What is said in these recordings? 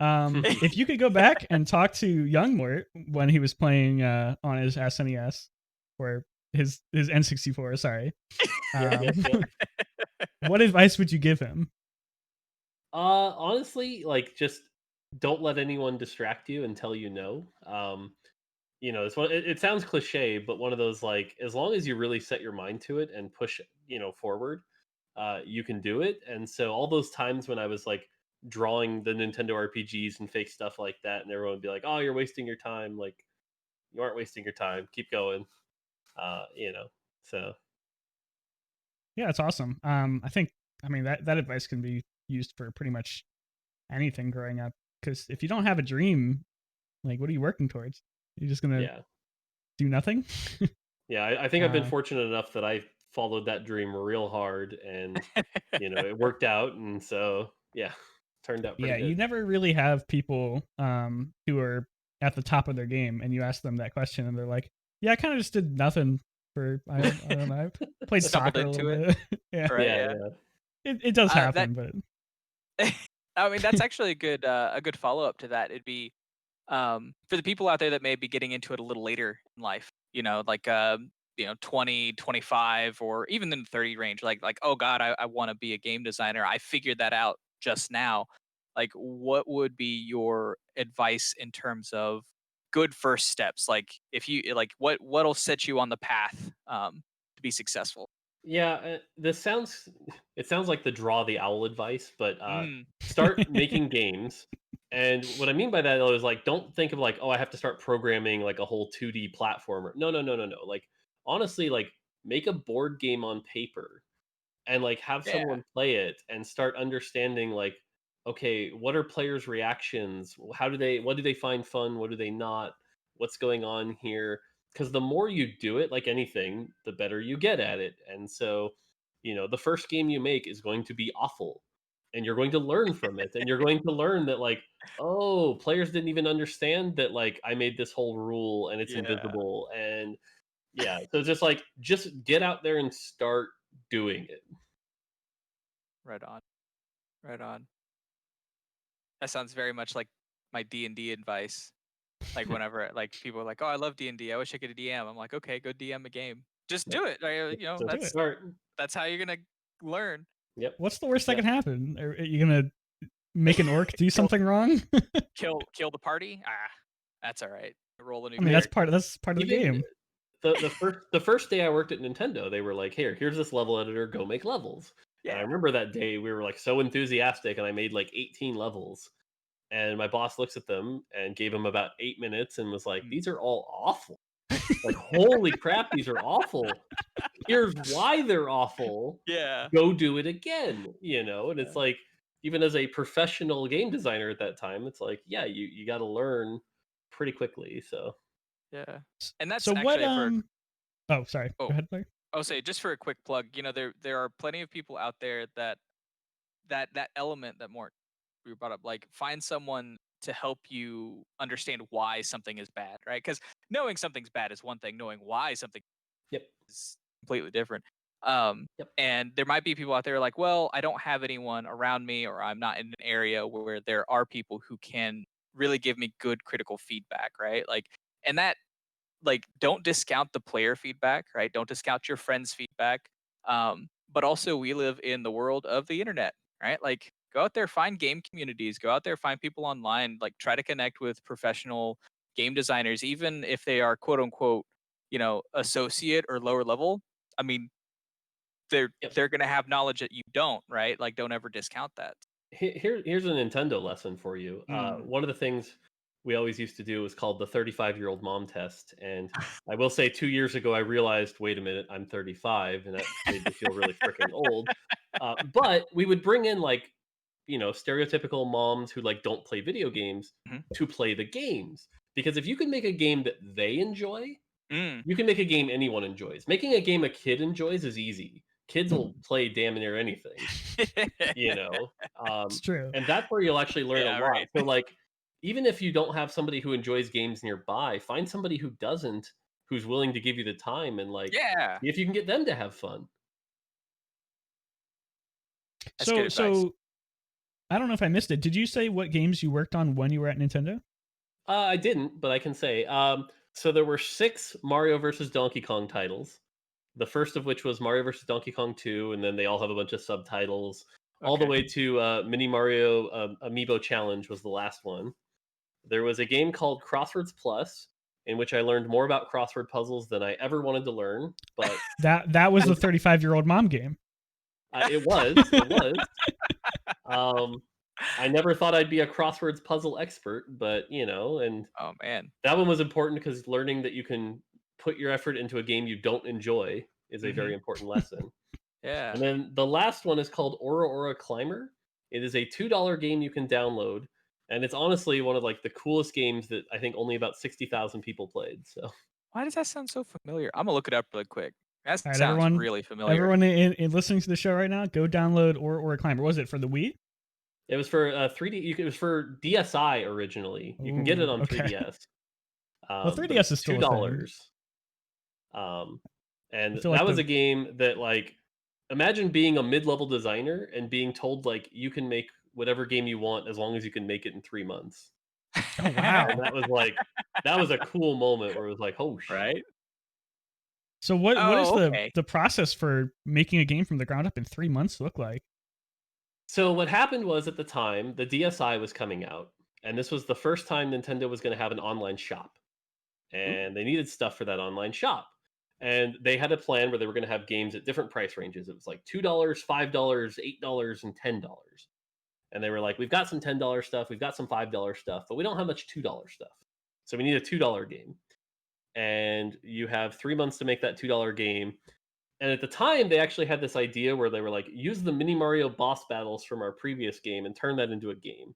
If you could go back and talk to young Mort when he was playing on his SNES or his N64, sorry, Yeah. what advice would you give him? Honestly, like just don't let anyone distract you and tell you no. It sounds cliche, but one of those like as long as you really set your mind to it and push, forward, you can do it. And so all those times when I was like drawing the Nintendo RPGs and fake stuff like that, and everyone would be like, "Oh, you're wasting your time." Like you aren't wasting your time. Keep going. Uh, you know. So Yeah, it's awesome. I mean that advice can be used for pretty much anything growing up. Because if you don't have a dream, like what are you working towards? You're just gonna yeah, do nothing. yeah. I think I've been uh, fortunate enough that I followed that dream real hard, and it worked out. And so yeah, turned out pretty yeah, you good. never really have people who are at the top of their game, and you ask them that question, and they're like, "Yeah, I kind of just did nothing for I don't know. I played Stumbled soccer a little into it, bit." Yeah, right? Yeah, Yeah. yeah. it does That happen, but I mean, that's actually a good follow up to that. It'd be for the people out there that may be getting into it a little later in life, like 20, 25, or even in the 30 range, like, oh God, I want to be a game designer. I figured that out just now. Like, what would be your advice in terms of good first steps? Like, if you like, what'll set you on the path to be successful? Yeah, it sounds like the draw the owl advice, but Mm, start making games. And what I mean by that though is like don't think of like, oh, I have to start programming like a whole 2D platformer. No, no, no, no, no. Like honestly, like make a board game on paper and like have yeah, someone play it and start understanding like, okay, what are players' reactions? What do they find fun? What do they not? What's going on here? Because the more you do it, like anything, the better you get at it. And so, the first game you make is going to be awful. And you're going to learn from it. And you're going to learn that like, oh, players didn't even understand that like I made this whole rule and it's yeah. invisible. And yeah. So just get out there and start doing it. Right on, right on. That sounds very much like my D&D advice. Like whenever like people are like, "Oh, I love D&D. I wish I could DM." I'm like, "Okay, go DM a game. Just Yep. do it." Like, So do it. that's how you're gonna learn. Yep. What's the worst that Yep. can happen? Are you gonna make an orc do kill something wrong? kill the party. Ah, that's all right. Roll a new I mean, Here, that's part of the even game. the first day I worked at Nintendo, they were like, here's this level editor, go make levels." And I Yeah. remember that day we were like so enthusiastic, and I made like 18 levels. And my boss looks at them and gave him about 8 minutes and was like, Mm. "These are all awful. Like, holy crap, these are awful. Here's why they're awful. Yeah. Go do it again." And it's Yeah. like, even as a professional game designer at that time, it's like, yeah, you got to learn pretty quickly. So Yeah. And that's So what? actually for Oh, sorry. Go oh, ahead, Blair. I'll say just for a quick plug, there are plenty of people out there that element that more we brought up, like find someone to help you understand why something is bad, right? Because knowing something's bad is one thing, knowing why something yep, is completely different. Um, yep, and there might be people out there like, well, I don't have anyone around me, or I'm not in an area where there are people who can really give me good critical feedback, right? Like, and that like don't discount the player feedback, right? Don't discount your friends' feedback. But also we live in the world of the internet, right? Like go out there, find game communities, go out there, find people online, like try to connect with professional game designers, even if they are quote unquote, associate or lower level. I mean, they're yep. they're gonna have knowledge that you don't, right? Like don't ever discount that. Here's a Nintendo lesson for you. Mm. One of the things we always used to do was called the 35-year-old mom test. And I will say 2 years ago, I realized, wait a minute, I'm 35, and that made me feel really freaking old. But we would bring in like, stereotypical moms who like don't play video games Mhm. to play the games. Because if you can make a game that they enjoy, Mm. you can make a game anyone enjoys. Making a game a kid enjoys is easy. Kids will play damn near anything you know It's true. and that's where you'll actually learn a Yeah, lot. right. So like even if you don't have somebody who enjoys games nearby, find somebody who doesn't, who's willing to give you the time and like Yeah, see if you can get them to have fun. that's good So advice. I don't know if I missed it. Did you say what games you worked on when you were at Nintendo? I didn't, but I can say. So there were 6 Mario versus Donkey Kong titles. The first of which was Mario versus Donkey Kong 2, and then they all have a bunch of subtitles, all the Okay. way to Mini Mario Amiibo Challenge was the last one. There was a game called Crosswords Plus, in which I learned more about crossword puzzles than I ever wanted to learn. But That was the 35-year-old mom game. it was. Um, I never thought I'd be a crosswords puzzle expert, but and Oh man. that one was important because learning that you can put your effort into a game you don't enjoy is a Hmm. very important lesson. Yeah. And then the last one is called Aura Aura Climber. It is a $2 game you can download, and it's honestly one of like the coolest games that I think only about 60,000 people played. So Why does that sound so familiar? I'm gonna look it up really quick. That All right, sounds everyone, really familiar. everyone in listening to the show right now, go download or Climber. Was it for the Wii? it was for 3D. It was for DSi originally. You can get it Oh, on okay. 3DS, Well, but 3DS it's is two still a thing. dollars. Um, I and feel that like was the a game that like imagine being a mid-level designer and being told like you can make whatever game you want as long as you can make it in 3 months. oh And wow. that was a cool moment where it was like, oh Right? So what is Oh, the okay. the process for making a game from the ground up in 3 months look like? So what happened was at the time the DSi was coming out, and this was the first time Nintendo was going to have an online shop, Ooh. and they needed stuff for that online shop. And they had a plan where they were going to have games at different price ranges. It was like $2, $5, $8, and $10. And they were like, "We've got some $10 stuff, we've got some $5 stuff, but we don't have much $2 stuff. So we need a $2 game." And you have 3 months to make that $2 game. And at the time, they actually had this idea where they were like, use the Mini Mario boss battles from our previous game and turn that into a game.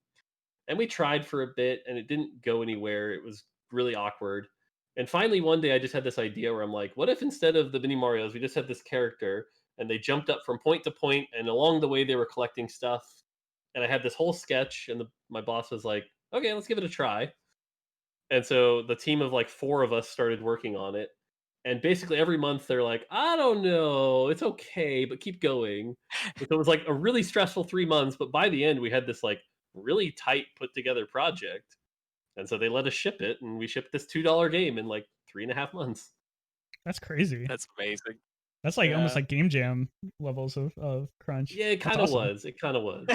And we tried for a bit and it didn't go anywhere. It was really awkward. And finally, one day, I just had this idea where I'm like, what if instead of the Mini Marios, we just had this character and they jumped up from point to point, and along the way, they were collecting stuff. And I had this whole sketch, and my boss was like, okay, let's give it a try. And so the team of like 4 of us started working on it. And basically every month they're like, "I don't know, it's okay, but keep going." And so it was like a really stressful 3 months, but by the end we had this like really tight put together project. And so they let us ship it, and we shipped this $2 game in like 3.5 months. That's crazy. That's amazing. That's like almost Yeah. like game jam levels of crunch. Yeah, it That's kind of awesome. was. It kind of was.